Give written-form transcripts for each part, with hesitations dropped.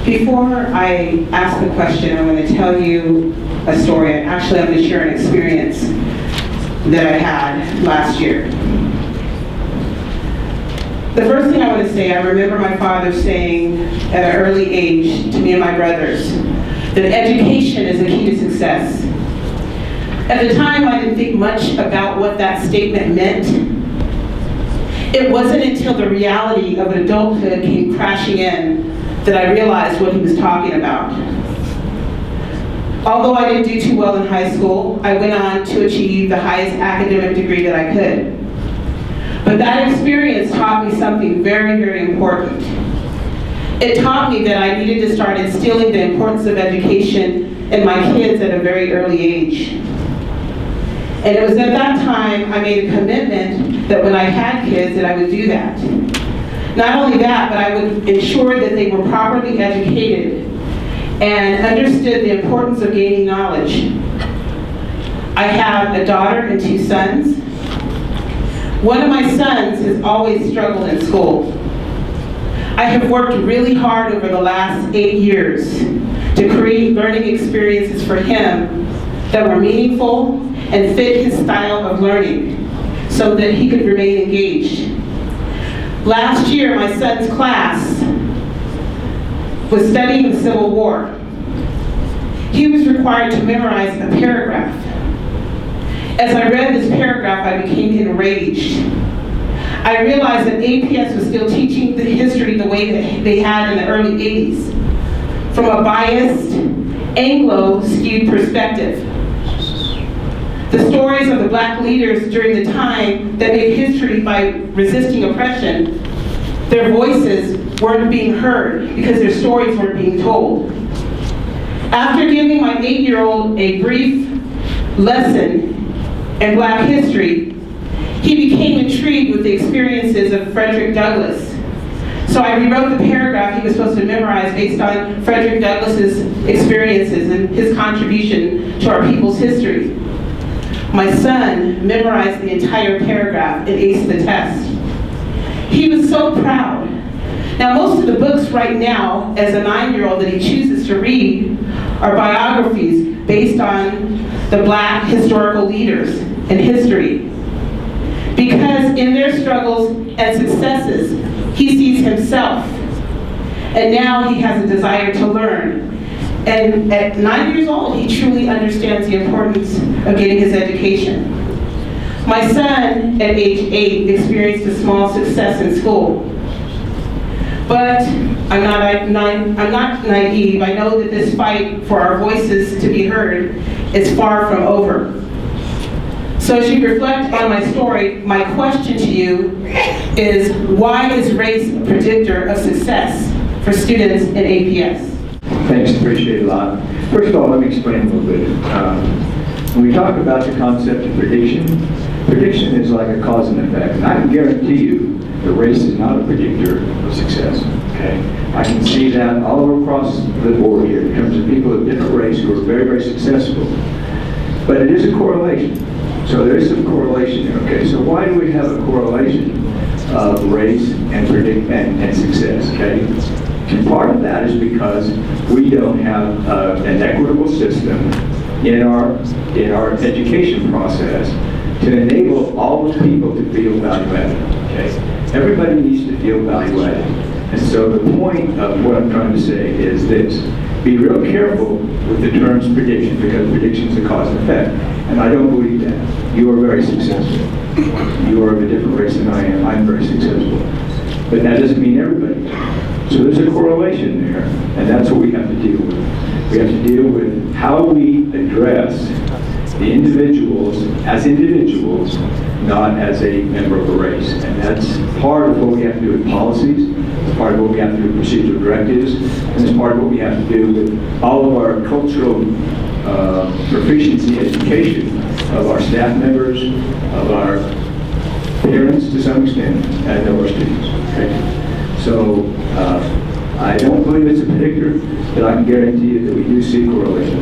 Before I ask the question, I'm going to tell you a story. Actually, I'm going to share an experience that I had last year. The first thing I want to say, I remember my father saying at an early age to me and my brothers that education is the key to success. At the time, I didn't think much about what that statement meant. It wasn't until the reality of adulthood came crashing in that I realized what he was talking about. Although I didn't do too well in high school, I went on to achieve the highest academic degree that I could. But that experience taught me something very, very important. It taught me that I needed to start instilling the importance of education in my kids at a very early age. And it was at that time I made a commitment that when I had kids that I would do that. Not only that, but I would ensure that they were properly educated and understood the importance of gaining knowledge. I have a daughter and 2 sons. One of my sons has always struggled in school. I have worked really hard over the last 8 years to create learning experiences for him that were meaningful and fit his style of learning so that he could remain engaged. Last year, my son's class was studying the Civil War. He was required to memorize a paragraph. As I read this paragraph, I became enraged. I realized that APS was still teaching the history the way that they had in the early 80s, from a biased, Anglo-skewed perspective. The stories of the black leaders during the time that made history by resisting oppression, their voices weren't being heard because their stories weren't being told. After giving my 8-year-old a brief lesson in black history, he became intrigued with the experiences of Frederick Douglass. So I rewrote the paragraph he was supposed to memorize based on Frederick Douglass's experiences and his contribution to our people's history. My son memorized the entire paragraph and aced the test. He was so proud. Now, most of the books right now, as a 9-year-old that he chooses to read, are biographies based on the black historical leaders in history. Because in their struggles and successes, he sees himself. And now he has a desire to learn. And at 9 years old, he truly understands the importance of getting his education. My son, at age 8, experienced a small success in school. But I'm not naive. I know that this fight for our voices to be heard is far from over. So as you reflect on my story, my question to you is, why is race a predictor of success for students in APS? Thanks, appreciate it a lot. First of all, let me explain a little bit. When we talk about the concept of prediction is like a cause and effect. And I can guarantee you that race is not a predictor of success, okay? I can see that all across the board here in terms of people of different race who are very, very successful. But it is a correlation. So there is some correlation here, okay? So why do we have a correlation of race and success, okay? And part of that is because we don't have an equitable system in our education process to enable all the people to feel value-added, okay? Everybody needs to feel value-added. And so the point of what I'm trying to say is this: be real careful with the terms prediction, because prediction is a cause and effect. And I don't believe that. You are very successful. You are of a different race than I am. I'm very successful. But that doesn't mean everybody. So there's a correlation there, and that's what we have to deal with. We have to deal with how we address the individuals as individuals, not as a member of a race. And that's part of what we have to do with policies, it's part of what we have to do with procedural directives, and it's part of what we have to do with all of our cultural proficiency education of our staff members, of our parents to some extent, and of our students. Okay? So I don't believe it's a predictor, but I can guarantee you that we do see correlation.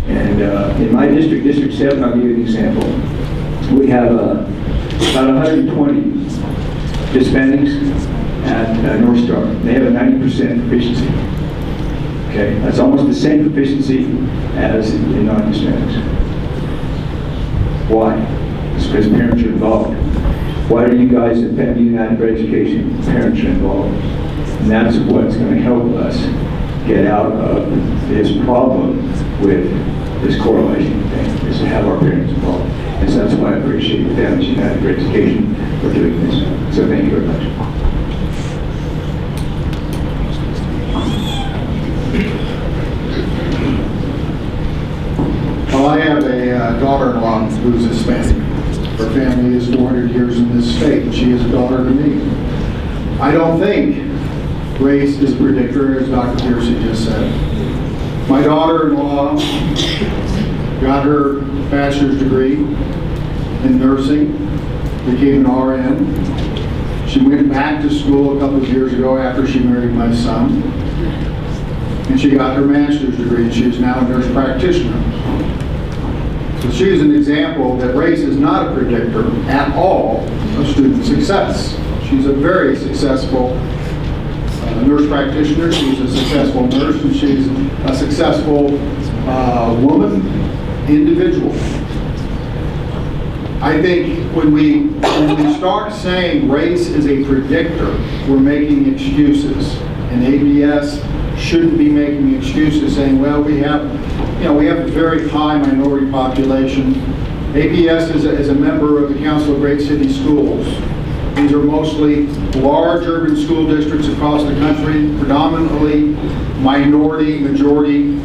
And in my district, District 7, I'll give you an example. We have about 120 Hispanics at North Star. They have a 90% proficiency. Okay, that's almost the same proficiency as in non-Hispanics. Why? It's because parents are involved. Why do you guys at Penn United for Education, parents are involved? And that's what's going to help us get out of this problem with this correlation thing, is to have our parents involved. And so that's why I appreciate Families United for Education for doing this. So thank you very much. Well, I have a daughter-in-law who's Hispanic. Her family is 400 years in this state, and she is a daughter to me. I don't think race is a predictor, as Dr. Piercy just said. My daughter-in-law got her bachelor's degree in nursing, became an RN. She went back to school a couple of years ago after she married my son, and she got her master's degree, and she is now a nurse practitioner. So she is an example that race is not a predictor at all of student success. She's a very successful nurse practitioner, she's a successful nurse, and she's a successful woman, individual. I think when we start saying race is a predictor, we're making excuses. And APS shouldn't be making excuses saying, well, we have a very high minority population. APS is a member of the Council of Great City Schools. These are mostly large urban school districts across the country, predominantly majority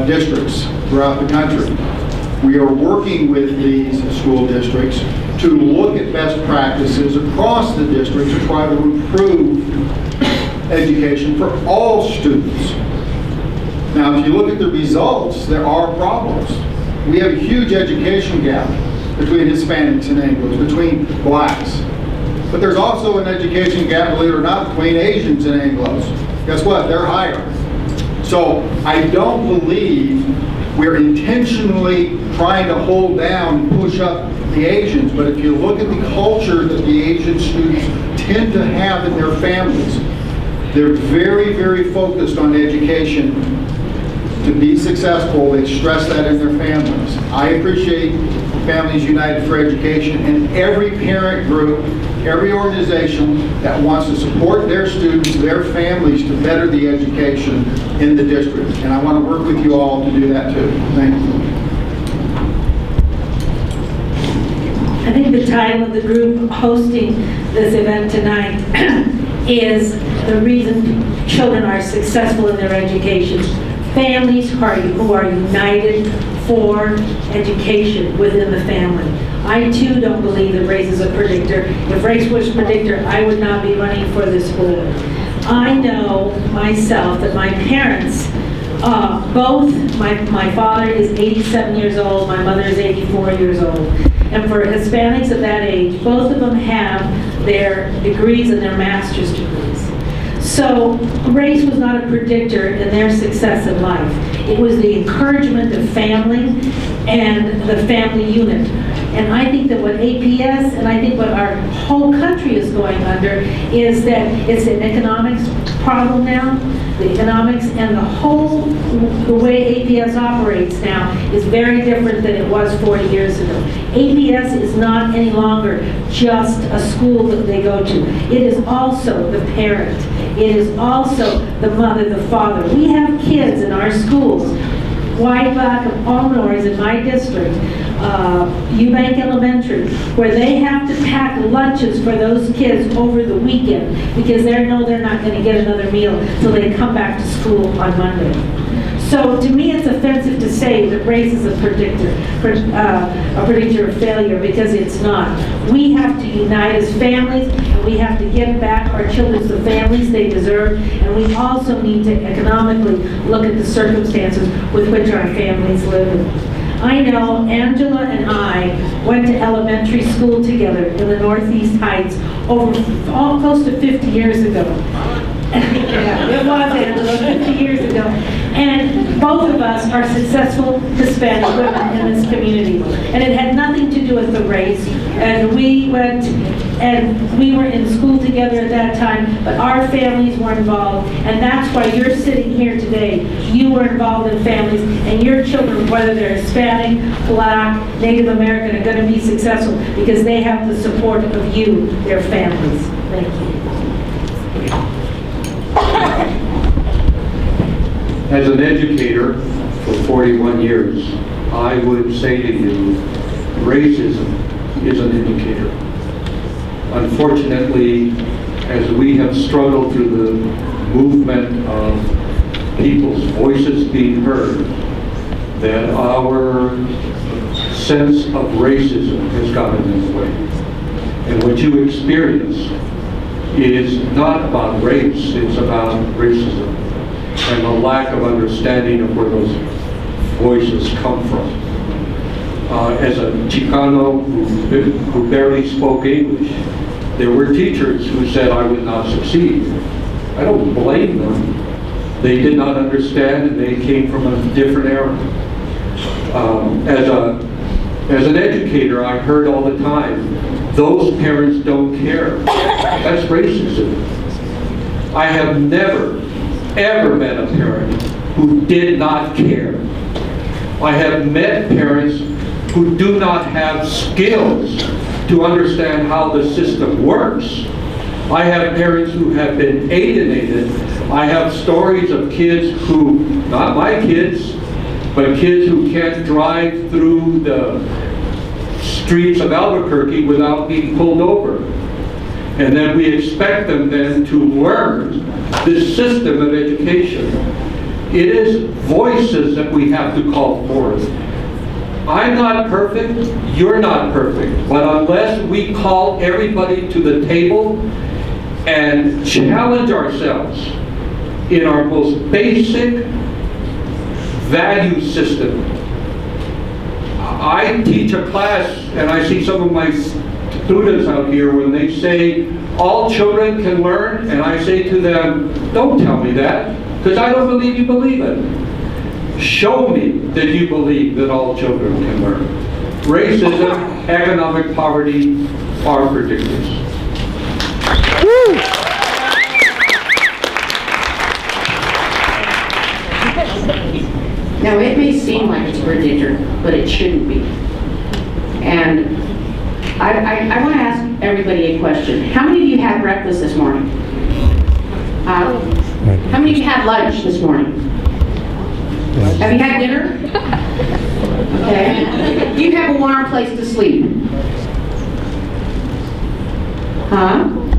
districts throughout the country. We are working with these school districts to look at best practices across the district to try to improve education for all students. Now, if you look at the results, there are problems. We have a huge education gap between Hispanics and Anglos, between blacks. But there's also an education gap, believe it or not, between Asians and Anglos. Guess what? They're higher. So I don't believe we're intentionally trying to hold down and push up the Asians, but if you look at the culture that the Asian students tend to have in their families, they're very, very focused on education. To be successful, they stress that in their families. I appreciate Families United for Education and every parent group, every organization that wants to support their students, their families to better the education in the district. And I want to work with you all to do that too. Thank you. I think the title of the group hosting this event tonight is the reason children are successful in their education. Families who are united for education within the family. I too don't believe that race is a predictor. If race was a predictor, I would not be running for this board. I know myself that my parents, both, my father is 87 years old, my mother is 84 years old. And for Hispanics of that age, both of them have their degrees and their master's degrees. So race was not a predictor in their success in life. It was the encouragement of family and the family unit. And I think that what APS and I think what our whole country is going under is that it's an economics problem now. The economics and the way APS operates now is very different than it was 40 years ago. APS is not any longer just a school that they go to. It is also the parent. It is also the mother, the father. We have kids in our schools, white, black, and all minorities in my district, Eubank Elementary, where they have to pack lunches for those kids over the weekend because they know they're not going to get another meal till they come back to school on Monday. So to me, it's offensive to say that race is a predictor of failure, because it's not. We have to unite as families, and we have to give back our children the families they deserve, and we also need to economically look at the circumstances with which our families live in. I know Angela and I went to elementary school together in the Northeast Heights close to 50 years ago. Yeah, it was, Angela, 50 years ago. And both of us are successful Hispanic women in this community. And it had nothing to do with the race. And we went, and we were in school together at that time, but our families were involved, and that's why you're sitting here today. You were involved in families, and your children, whether they're Hispanic, Black, Native American, are going to be successful because they have the support of you, their families. Thank you. As an educator for 41 years, I would say to you, racism is an indicator. Unfortunately, as we have struggled through the movement of people's voices being heard, that our sense of racism has gotten in the way. And what you experience is not about race, it's about racism and the lack of understanding of where those voices come from. As a Chicano who barely spoke English, there were teachers who said I would not succeed. I don't blame them. They did not understand and they came from a different era. As an educator, I heard all the time, those parents don't care. That's racism. I have never, ever met a parent who did not care. I have met parents who do not have skills to understand how the system works. I have parents who have been alienated. I have stories of kids who, not my kids, but kids who can't drive through the streets of Albuquerque without being pulled over. And then we expect them then to learn this system of education. It is voices that we have to call forth. I'm not perfect, you're not perfect, but unless we call everybody to the table and challenge ourselves in our most basic value system. I teach a class and I see some of my students out here when they say all children can learn, and I say to them, don't tell me that, because I don't believe you believe it. Show me that you believe that all children can learn. Racism, economic poverty are predictors. Now, it may seem like it's a predictor, but it shouldn't be. And I want to ask everybody a question. How many of you had breakfast this morning? How many of you had lunch this morning? Have you had dinner? Okay. Do you have a warm place to sleep?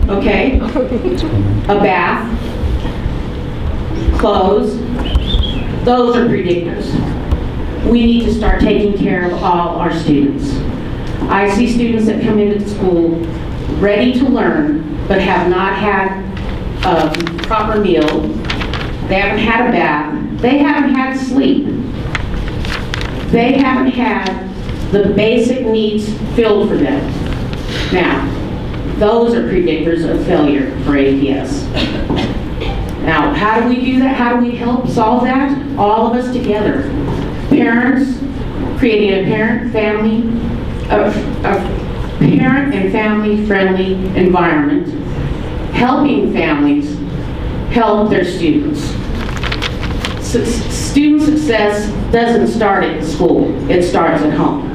Okay. A bath? Clothes? Those are predictors. We need to start taking care of all our students. I see students that come into school ready to learn, but have not had a proper meal. They haven't had a bath. They haven't had sleep. They haven't had the basic needs filled for them. Now, those are predictors of failure for APS. Now, how do we do that? How do we help solve that? All of us together. Parents, creating a parent and family friendly environment, helping families help their students. Student success doesn't start at school, it starts at home.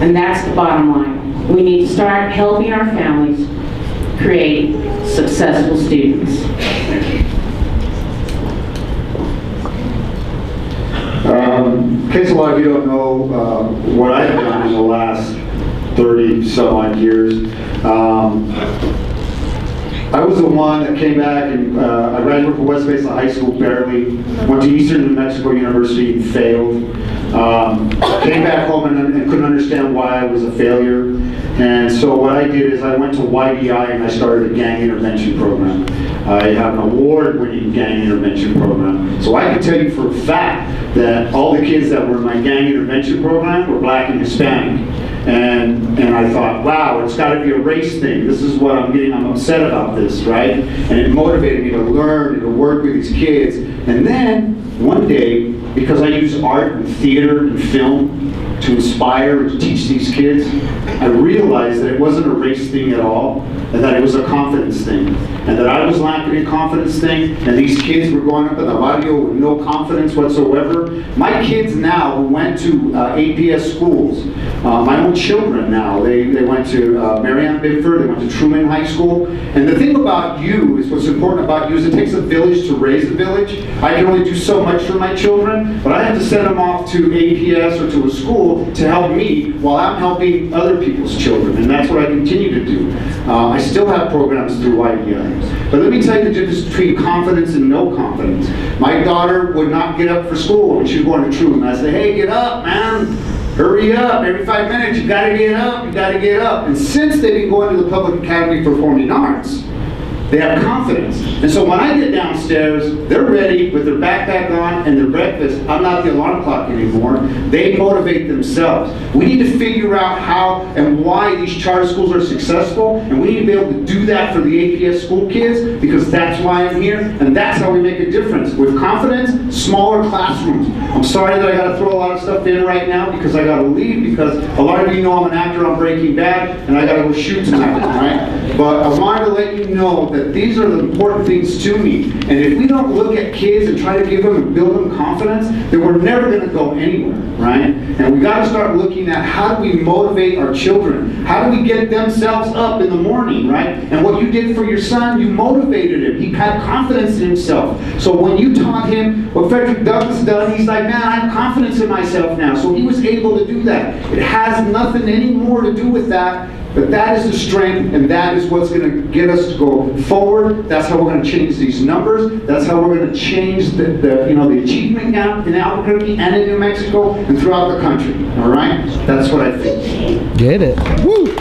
And that's the bottom line. We need to start helping our families create successful students. In case a lot of you don't know what I've done in the last 30 some odd years, I was the one that came back and I graduated from West Mesa High School barely, went to Eastern New Mexico University and failed. Came back home and couldn't understand why I was a failure. And so what I did is I went to YDI and I started a gang intervention program. I have an award-winning gang intervention program. So I can tell you for a fact that all the kids that were in my gang intervention program were Black and Hispanic. And I thought, wow, it's got to be a race thing. This is what I'm upset about this, right? And it motivated me to learn and to work with these kids. And then one day, because I use art and theater and film to inspire and to teach these kids, I realized that it wasn't a race thing at all, and that it was a confidence thing. And that I was lacking in confidence thing, and these kids were going up in the barrio with no confidence whatsoever. My kids now who went to APS schools, my own children now, they went to Marianne Bickford, they went to Truman High School. And the thing about you is, what's important about you is it takes a village to raise a village. I can only do so much for my children, but I have to send them off to APS or to a school to help me while I'm helping other people's children, and that's what I continue to do. I still have programs through YPI. But let me tell you the difference between confidence and no confidence. My daughter would not get up for school when she was going to Truman. I said, hey, get up, man. Hurry up. Every 5 minutes, you got to get up. You got to get up. And since they've been going to the Public Academy for Performing Arts, they have confidence. And so when I get downstairs, they're ready with their backpack on and their breakfast. I'm not the alarm clock anymore. They motivate themselves. We need to figure out how and why these charter schools are successful, and we need to be able to do that for the APS school kids, because that's why I'm here, and that's how we make a difference. With confidence, smaller classrooms. I'm sorry that I got to throw a lot of stuff in right now because I got to leave, because a lot of you know I'm an actor on Breaking Bad, and I got to go shoot tonight, right? But I wanted to let you know that these are the important things to me. And if we don't look at kids and try to give them and build them confidence, then we're never going to go anywhere, right? And we got to start looking at how do we motivate our children? How do we get themselves up in the morning, right? And what you did for your son, you motivated him. He had confidence in himself. So when you taught him what Frederick Douglass done, he's like, man, I have confidence in myself now. So he was able to do that. It has nothing anymore to do with that. But that is the strength, and that is what's going to get us to go forward. That's how we're going to change these numbers. That's how we're going to change the achievement gap in Albuquerque and in New Mexico and throughout the country. All right? That's what I think. Get it. Woo!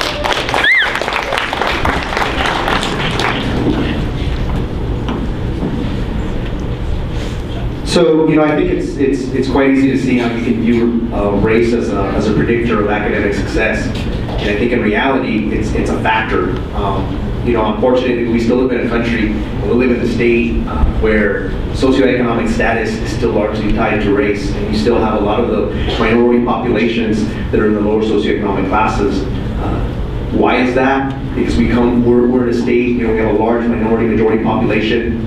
So, I think it's quite easy to see how you can view race as a predictor of academic success. And I think in reality, it's a factor. Unfortunately, we still live in a country, and we live in a state where socioeconomic status is still largely tied to race, and you still have a lot of the minority populations that are in the lower socioeconomic classes. Why is that? Because we're in a state, we have a large majority population.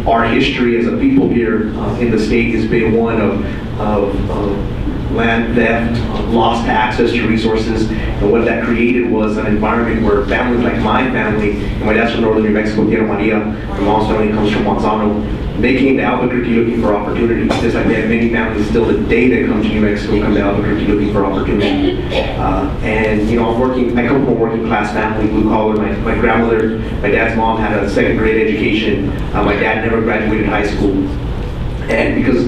Our history as a people here in the state has been one of land theft, lost access to resources, and what that created was an environment where families like my family, and my dad's from northern New Mexico, Tierra Maria, my mom's family comes from Monsanto, they came to Albuquerque looking for opportunity, just like we have many families still today that come to New Mexico come to Albuquerque looking for opportunity. I come from a working class family, blue collar. My grandmother, my dad's mom had a second grade education. My dad never graduated high school. And because,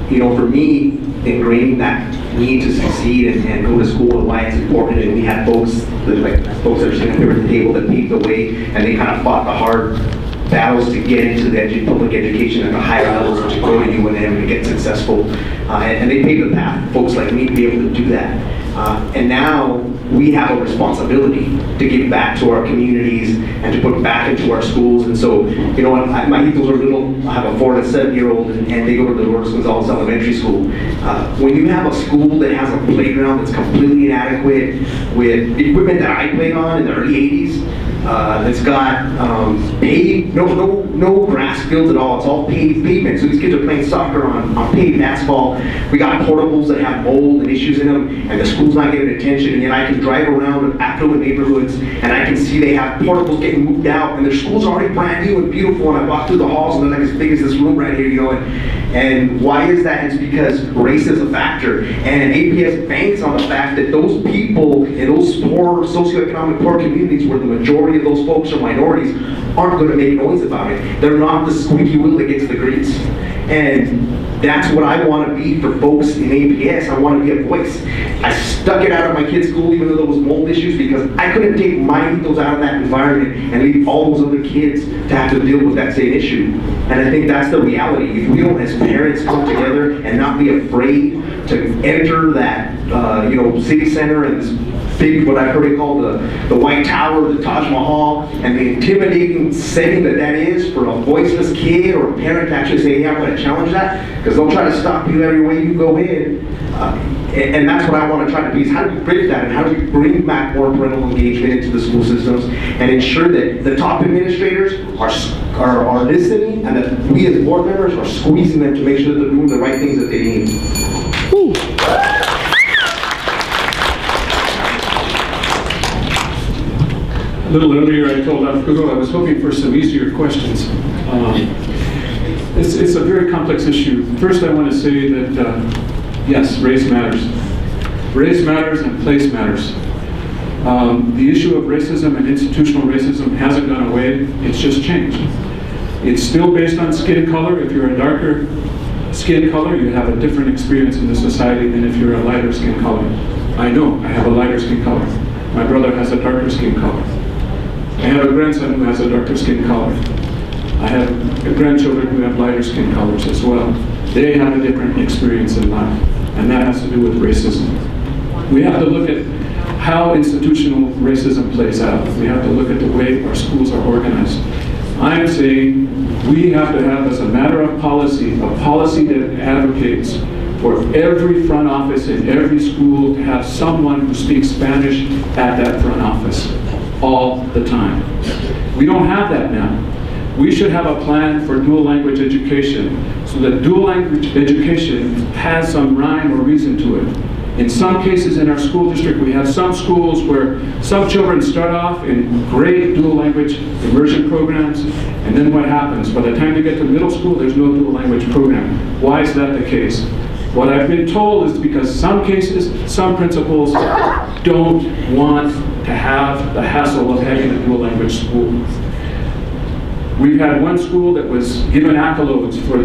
for me, ingraining that need to succeed and go to school and why it's important, and we had folks that are sitting here at the table that paved the way, and they kind of fought the hard battles to get into the public education at the higher levels, to go to UNM and get successful. And they paved the path for folks like me to be able to do that. And now we have a responsibility to give back to our communities and to put back into our schools. And so, my equals are little. I have a 4 and a 7-year-old, and they go to the Lourdes Gonzalez Elementary School. When you have a school that has a playground that's completely inadequate, with equipment that I played on in the early 80s, that's got paved, no grass fields at all. It's all paved pavement. So these kids are playing soccer on paved asphalt. We got portables that have mold and issues in them, and the school's not getting attention. And yet I can drive around affluent neighborhoods, and I can see they have portables getting moved out, and their school's already brand new and beautiful. And I walk through the halls, and they're like as big as this room right here, And why is that? It's because race is a factor, and APS banks on the fact that those people in those poor, socioeconomic poor communities where the majority of those folks are minorities aren't going to make noise about it. They're not the squeaky wheel that gets the grease. And that's what I want to be for folks in APS. I want to be a voice. I stuck it out of my kids' school even though there was mold issues, because I couldn't take my ethos out of that environment and leave all those other kids to have to deal with that same issue. And I think that's the reality. If we don't, as parents, come together and not be afraid to enter that city center and this big, what I've heard it called the White Tower, the Taj Mahal, and the intimidating setting that is for a voiceless kid or a parent to actually say, hey, I'm going to challenge that, because they'll try to stop you every way you go in. And that's what I want to try to do, is how do we bridge that, and how do we bring back more parental engagement into the school systems and ensure that the top administrators are listening, and that we as board members are squeezing them to make sure that they're doing the right things that they need. A little earlier, I told Albuquerque I was hoping for some easier questions. It's a very complex issue. First, I want to say that yes, race matters. Race matters and place matters. The issue of racism and institutional racism hasn't gone away, it's just changed. It's still based on skin color. If you're a darker skin color, you have a different experience in the society than if you're a lighter skin color. I know, I have a lighter skin color. My brother has a darker skin color. I have a grandson who has a darker skin color. I have grandchildren who have lighter skin colors as well. They have a different experience in life, and that has to do with racism. We have to look at how institutional racism plays out. We have to look at the way our schools are organized. I'm saying we have to have, as a matter of policy, a policy that advocates for every front office in every school to have someone who speaks Spanish at that front office all the time. We don't have that now. We should have a plan for dual language education so that dual language education has some rhyme or reason to it. In some cases in our school district, we have some schools where some children start off in great dual language immersion programs, and then what happens? By the time they get to middle school, there's no dual language program. Why is that the case? What I've been told is because some cases, some principals don't want to have the hassle of having a dual language school. We've had one school that was given accolades for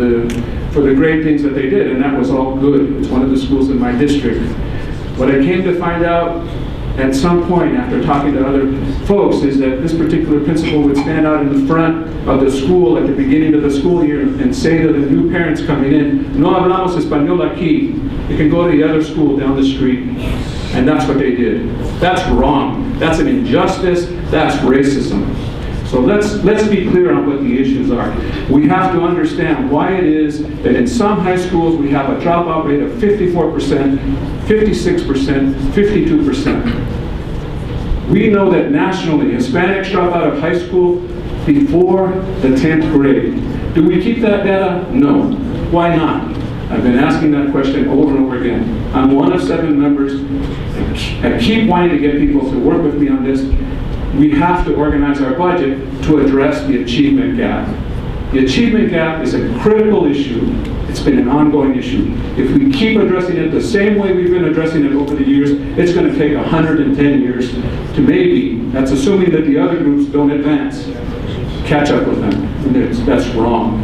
the great things that they did, and that was all good. It's one of the schools in my district. What I came to find out at some point after talking to other folks is that this particular principal would stand out in the front of the school at the beginning of the school year and say to the new parents coming in, no hablamos español aquí. You can go to the other school down the street. And that's what they did. That's wrong. That's an injustice. That's racism. So let's be clear on what the issues are. We have to understand why it is that in some high schools we have a dropout rate of 54%, 56%, 52%. We know that nationally, Hispanics drop out of high school before the 10th grade. Do we keep that data? No. Why not? I've been asking that question over and over again. I'm one of 7 members. I keep wanting to get people to work with me on this. We have to organize our budget to address the achievement gap. The achievement gap is a critical issue. It's been an ongoing issue. If we keep addressing it the same way we've been addressing it over the years, it's going to take 110 years to maybe, that's assuming that the other groups don't advance, catch up with them. And that's wrong.